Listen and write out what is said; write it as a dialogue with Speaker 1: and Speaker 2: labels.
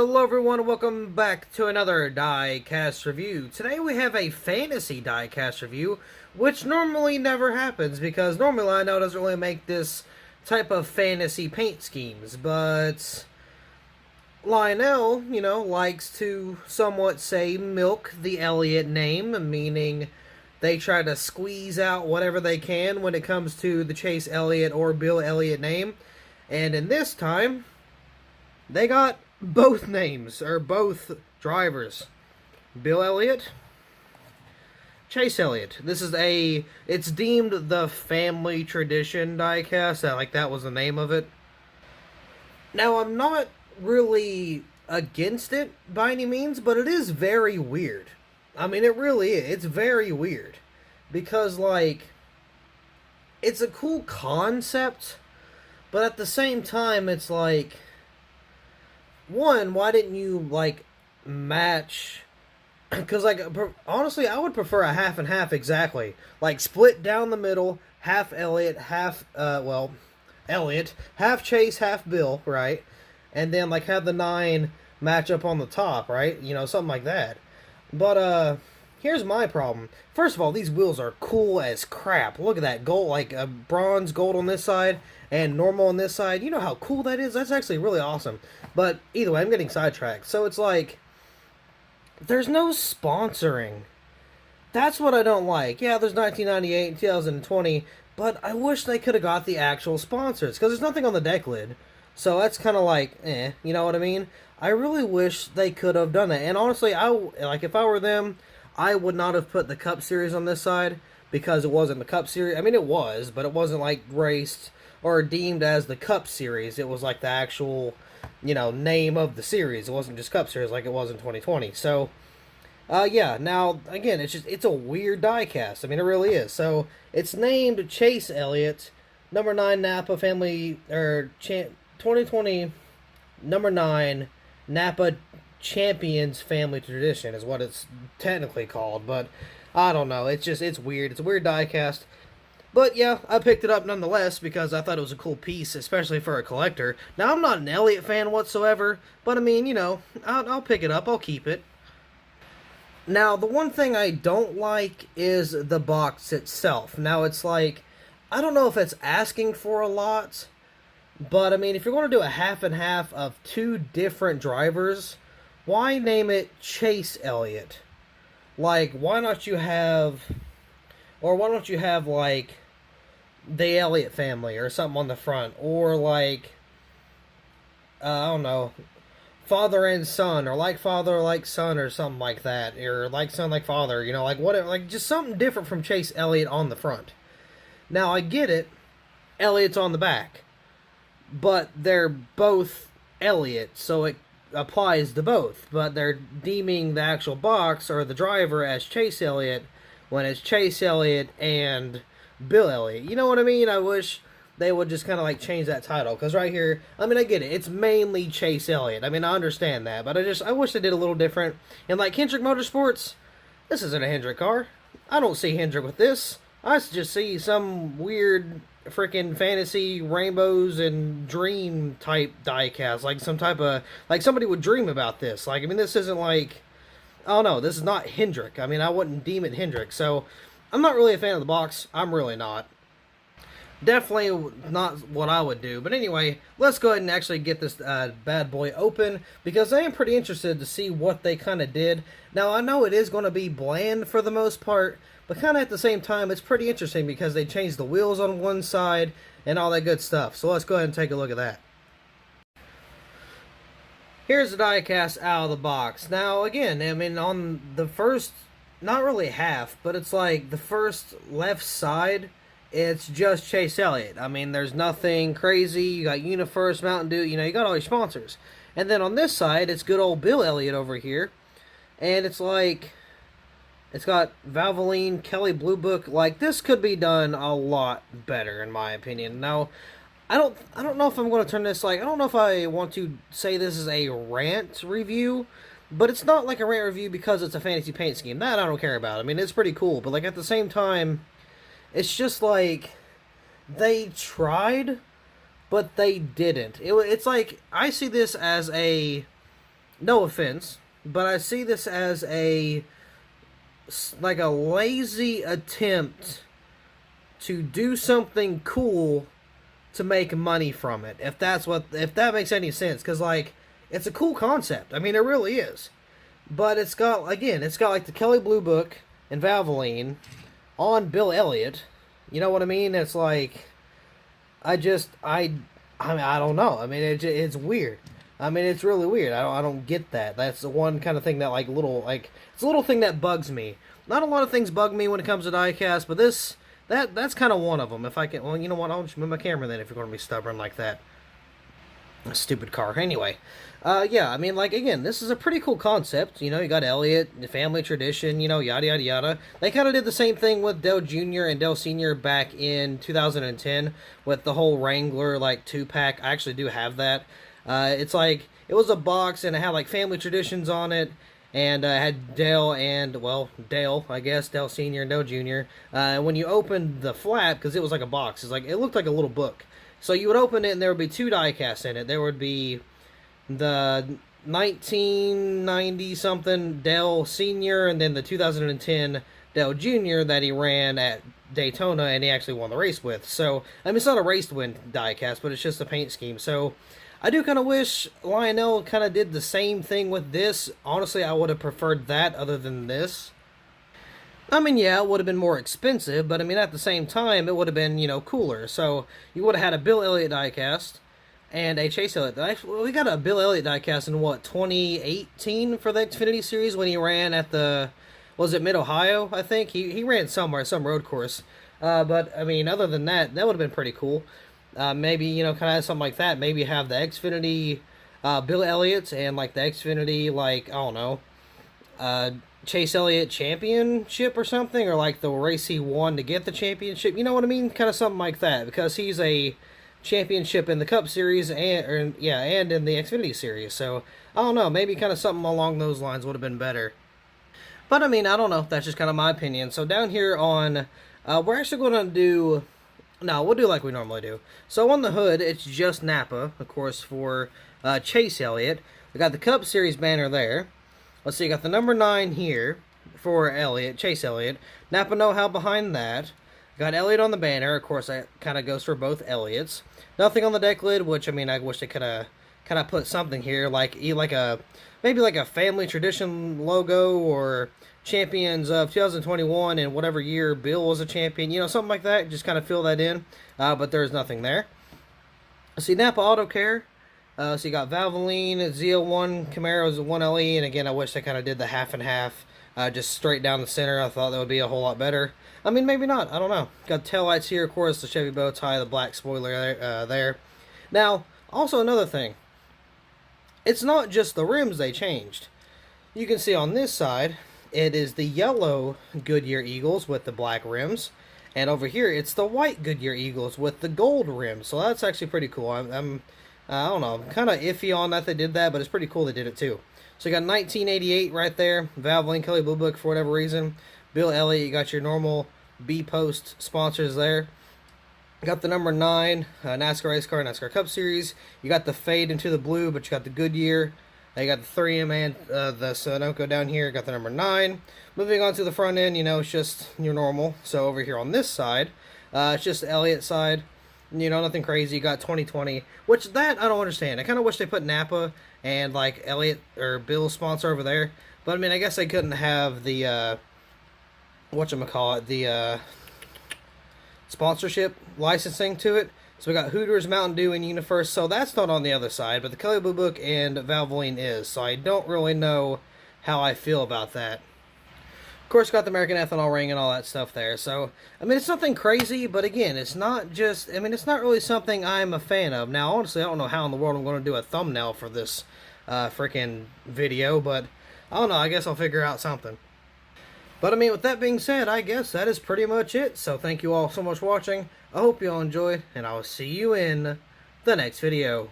Speaker 1: Hello everyone, welcome back to another Diecast review. Today we have a fantasy Diecast review, which normally never happens because normally I know doesn't really make this type of fantasy paint schemes, but Lionel, likes to somewhat say milk the Elliott name, meaning they try to squeeze out whatever they can when it comes to the Chase Elliott or Bill Elliott name, and in this time, they got both names, or both drivers. Bill Elliott, Chase Elliott. It's deemed the family tradition diecast. That was the name of it. Now, I'm not really against it by any means, but it is very weird. I mean, it really is. It's very weird. Because, it's a cool concept, but at the same time, it's like, one, why didn't you, match? Because, honestly, I would prefer a half and half exactly. Split down the middle, half Elliott, Elliott, half Chase, half Bill, right? And then, have the 9 match up on the top, right? Something like that. But, here's my problem. First of all, these wheels are cool as crap. Look at that gold, bronze gold on this side and normal on this side. You know how cool that is? That's actually really awesome. But either way, I'm getting sidetracked. So it's there's no sponsoring. That's what I don't like. Yeah, there's 1998 and 2020, but I wish they could have got the actual sponsors, because there's nothing on the deck lid. So that's kind of you know what I mean? I really wish they could have done that. And honestly, if I were them, I would not have put the Cup Series on this side, because it wasn't the Cup Series. I mean, it was, but it wasn't, raced or deemed as the Cup Series. It was, the actual, name of the series. It wasn't just Cup Series like it was in 2020. So, yeah, now, again, it's a weird diecast. I mean, it really is. So, it's named Chase Elliott, number 9 Napa Family, 2020, number 9 Napa Champions Family Tradition is what it's technically called, but I don't know. It's weird. It's a weird diecast. But yeah, I picked it up nonetheless because I thought it was a cool piece, especially for a collector. Now, I'm not an Elliott fan whatsoever, but I mean, I'll pick it up. I'll keep it. Now, the one thing I don't like is the box itself. Now, it's I don't know if it's asking for a lot, but I mean, if you're going to do a half and half of 2 different drivers, why name it Chase Elliott? Why don't you have the Elliott family or something on the front, or I don't know, father and son, or father like son, or something like that, or son like father, whatever, just something different from Chase Elliott on the front. Now, I get it, Elliott's on the back, but they're both Elliott, so it applies to both, but they're deeming the actual box or the driver as Chase Elliott when it's Chase Elliott and Bill Elliott. You know what I mean? I wish they would just kind of change that title, because right here, I mean, I get it, it's mainly Chase Elliott. I mean, I understand that, but I wish they did a little different. And Hendrick Motorsports, this isn't a Hendrick car. I don't see Hendrick with this. I just see some weird freaking fantasy rainbows and dream type diecast, some type of, somebody would dream about this. I mean, this isn't oh no, this is not Hendrick. I mean, I wouldn't deem it Hendrick. So, I'm not really a fan of the box. I'm really not. Definitely not what I would do. But anyway, let's go ahead and actually get this bad boy open, because I am pretty interested to see what they kind of did. Now, I know it is going to be bland for the most part, but kind of at the same time, it's pretty interesting because they changed the wheels on one side and all that good stuff. So let's go ahead and take a look at that. Here's the diecast out of the box. Now, again, I mean, on the first, not really half, but it's the first left side, it's just Chase Elliott. I mean, there's nothing crazy. You got UniFirst, Mountain Dew, you got all your sponsors. And then on this side, it's good old Bill Elliott over here. And it's it's got Valvoline, Kelly Blue Book. This could be done a lot better, in my opinion. Now, I don't know if I'm going to turn this, I don't know if I want to say this is a rant review, but it's not a rant review because it's a fantasy paint scheme. That I don't care about. I mean, it's pretty cool, but at the same time, it's just they tried, but they didn't. It's I see this as a no offense, but I see this as like a lazy attempt to do something cool to make money from it. If that makes any sense, because like it's a cool concept. I mean, it really is. But it's got like the Kelley Blue Book and Valvoline on Bill Elliott. You know what I mean? It's like I mean, I don't know. I mean, it's weird. I mean, it's really weird. I don't get that. That's the one kind of thing that it's a little thing that bugs me. Not a lot of things bug me when it comes to diecast, but that's kind of one of them. If I can, well, you know what? I'll just move my camera then if you're going to be stubborn like that. A stupid car. Anyway, yeah, I mean, like, again, this is a pretty cool concept. You know, you got Elliott, the family tradition, you know, yada, yada, yada. They kind of did the same thing with Dell Jr. and Dell Sr. back in 2010 with the whole Wrangler, like, 2-pack. I actually do have that. It's like, it was a box, and it had, like, family traditions on it, and had Dell and, well, Dale, I guess, Dell Sr. and Dell Jr. When you opened the flap, because it was like a box, it looked like a little book. So you would open it, and there would be 2 diecasts in it. There would be the 1990-something Dell Sr. and then the 2010 Dell Jr. that he ran at Daytona, and he actually won the race with. So, I mean, it's not a race-to-win diecast, but it's just a paint scheme. So, I do kind of wish Lionel kind of did the same thing with this. Honestly, I would have preferred that other than this. I mean, yeah, it would have been more expensive, but I mean, at the same time, it would have been, you know, cooler. So, you would have had a Bill Elliott diecast and a Chase Elliott. Actually, we got a Bill Elliott diecast in, what, 2018 for the Xfinity Series when he ran at the, was it Mid-Ohio, I think? He ran somewhere, some road course. But, I mean, other than that, that would have been pretty cool. Maybe, you know, kind of something like that. Maybe have the Xfinity Bill Elliott and, like, the Xfinity, like, I don't know, Chase Elliott championship or something, or like the race he won to get the championship. You know what I mean? Kind of something like that, because he's a championship in the Cup Series and in the Xfinity Series. So I don't know, maybe kind of something along those lines would have been better. But I mean, I don't know. That's just kind of my opinion. So down here on, we're actually going to do. No, we'll do like we normally do. So on the hood, it's just Napa, of course, for Chase Elliott. We got the Cup Series banner there. Let's see, you got the number 9 here for Elliott, Chase Elliott. Napa know-how behind that. Got Elliott on the banner. Of course, that kind of goes for both Elliots. Nothing on the deck lid, which, I mean, I wish they could have kind of put something here, maybe like a family tradition logo, or champions of 2021 and whatever year Bill was a champion. You know, something like that. Just kind of fill that in. But there's nothing there. Let's see, Napa Auto Care. So you got Valvoline, ZL1, Camaro's 1LE, and again, I wish they kind of did the half and half, just straight down the center. I thought that would be a whole lot better. I mean, maybe not. I don't know. Got taillights here, of course, the Chevy bow tie, the black spoiler there. Now, also another thing. It's not just the rims they changed. You can see on this side, it is the yellow Goodyear Eagles with the black rims. And over here, it's the white Goodyear Eagles with the gold rims. So that's actually pretty cool. I don't know, I'm kind of iffy on that they did that, but it's pretty cool they did it too. So you got 1988 right there, Valvoline, Kelley Blue Book for whatever reason. Bill Elliott, you got your normal B-Post sponsors there. You got the number 9, NASCAR Race Car, NASCAR Cup Series. You got the fade into the blue, but you got the Goodyear. You got the 3M and the Sunoco down here. You got the number 9. Moving on to the front end, you know, it's just your normal. So over here on this side, it's just the Elliott side. You know, nothing crazy. You got 2020, which that I don't understand. I kind of wish they put Napa and like Elliott or Bill's sponsor over there. But I mean, I guess they couldn't have the the sponsorship licensing to it. So we got Hooters, Mountain Dew, and UniFirst. So that's not on the other side, but the Kelley Blue Book and Valvoline is. So I don't really know how I feel about that. Of course, got the American Ethanol ring and all that stuff there. So, I mean, it's nothing crazy, but again, it's not just, I mean, it's not really something I'm a fan of. Now, honestly, I don't know how in the world I'm going to do a thumbnail for this freaking video, but I don't know, I guess I'll figure out something. But, I mean, with that being said, I guess that is pretty much it. So, thank you all so much for watching. I hope you all enjoyed, and I will see you in the next video.